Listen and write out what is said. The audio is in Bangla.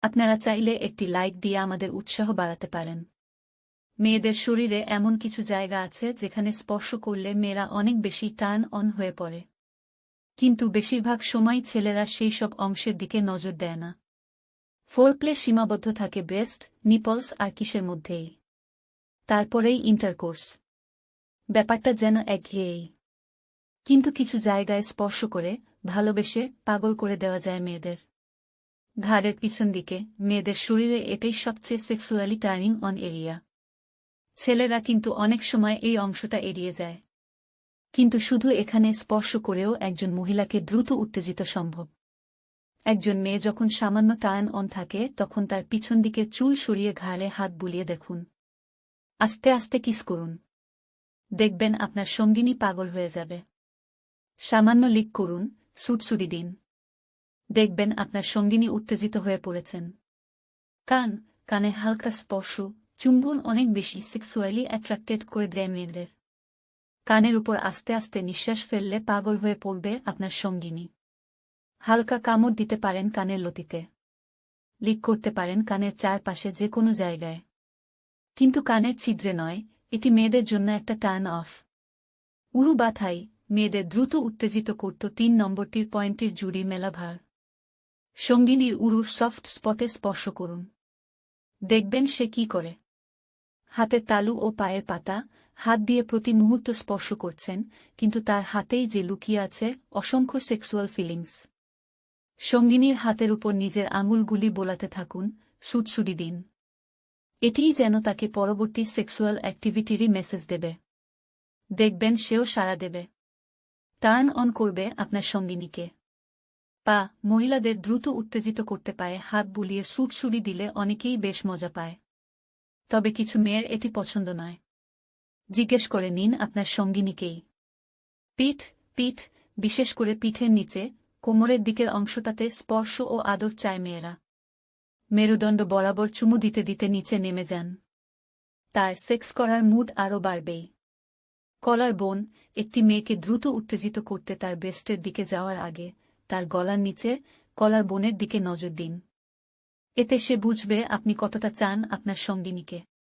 আপনারা চাইলে একটি লাইক দিয়ে আমাদের উৎসাহ বাড়াতে পারেন। মেয়েদের শরীরে এমন কিছু জায়গা আছে যেখানে স্পর্শ করলে মেয়েরা অনেক বেশি টার্ন অন হয়ে পড়ে, কিন্তু বেশিরভাগ সময় ছেলেরা সেই সব অংশের দিকে নজর দেয় না। ফোরপ্লে সীমাবদ্ধ থাকে ব্রেস্ট, নিপলস আর কিসের মধ্যেই, তারপরেই ইন্টারকোর্স। ব্যাপারটা যেন একঘেয়েই, কিন্তু কিছু জায়গায় স্পর্শ করে ভালোবেসে পাগল করে দেওয়া যায় মেয়েদের। ঘাড়ের পিছন দিকে মেয়েদের শরীরে এটাই সবচেয়ে সেক্সুয়ালি টার্নিং অন এরিয়া। ছেলেরা কিন্তু অনেক সময় এই অংশটা এড়িয়ে যায়, কিন্তু শুধু এখানে স্পর্শ করেও একজন মহিলাকে দ্রুত উত্তেজিত সম্ভব। একজন মেয়ে যখন সামান্য টার্ন অন থাকে তখন তার পিছন দিকে চুল সরিয়ে ঘাড়ে হাত বুলিয়ে দেখুন। আস্তে আস্তে কিস করুন, দেখবেন আপনার সঙ্গিনী পাগল হয়ে যাবে। সামান্য লিক করুন, সুটসুড়ি দিন, দেখবেন আপনার সঙ্গিনী উত্তেজিত হয়ে পড়েছেন। কানে হালকা স্পর্শ, চুম্বন অনেক বেশি সেক্সুয়ালি অ্যাট্রাক্টেড করে দেয় মেয়েদের। কানের উপর আস্তে আস্তে নিঃশ্বাস ফেললে পাগল হয়ে পড়বে আপনার সঙ্গিনী। হালকা কামড় দিতে পারেন কানের লতিতে, লিক করতে পারেন কানের চারপাশে যে কোনো জায়গায়, কিন্তু কানের ছিদ্রে নয়। এটি মেয়েদের জন্য একটা টার্ন অফ। উরু বা থাই মেয়েদের দ্রুত উত্তেজিত করত 3 নম্বরটির পয়েন্টের জুড়ি মেলা ভার। সঙ্গিনীর উরুর সফট স্পটে স্পর্শ করুন, দেখবেন সে কি করে। হাতের তালু ও পায়ের পাতা হাত দিয়ে প্রতি মুহূর্ত স্পর্শ করছেন, কিন্তু তার হাতেই যে লুকিয়ে আছে অসংখ্য সেক্সুয়াল ফিলিংস। সঙ্গিনীর হাতের উপর নিজের আঙুলগুলি বোলাতে থাকুন, সুটসুড়ি দিন। এটিই যেন তাকে পরবর্তী সেক্সুয়াল অ্যাক্টিভিটিরই মেসেজ দেবে। দেখবেন সেও সাড়া দেবে, টার্ন অন করবে আপনার সঙ্গিনীকে। মহিলাদের দ্রুত উত্তেজিত করতে পারে হাত বুলিয়ে সুটসুড়ি দিলে অনেকেই বেশ মজা পায়, তবে কিছু মেয়ের এটি পছন্দ নয়। জিজ্ঞেস করে নিন আপনার সঙ্গিনীকেই। পিঠ, বিশেষ করে পিঠের নিচে কোমরের দিকের অংশটাতে স্পর্শ ও আদর চায় মেয়েরা। মেরুদণ্ড বরাবর চুমু দিতে দিতে নিচে নেমে যান, তার সেক্স করার মুড আরও বাড়বেই। কলার বোন একটি মেয়েকে দ্রুত উত্তেজিত করতে তার ব্রেস্টের দিকে যাওয়ার আগে তার গলার নিচে কলার বোনের দিকে নজর দিন। এতে সে বুঝবে আপনি কতটা চান আপনার সঙ্গিনীকে।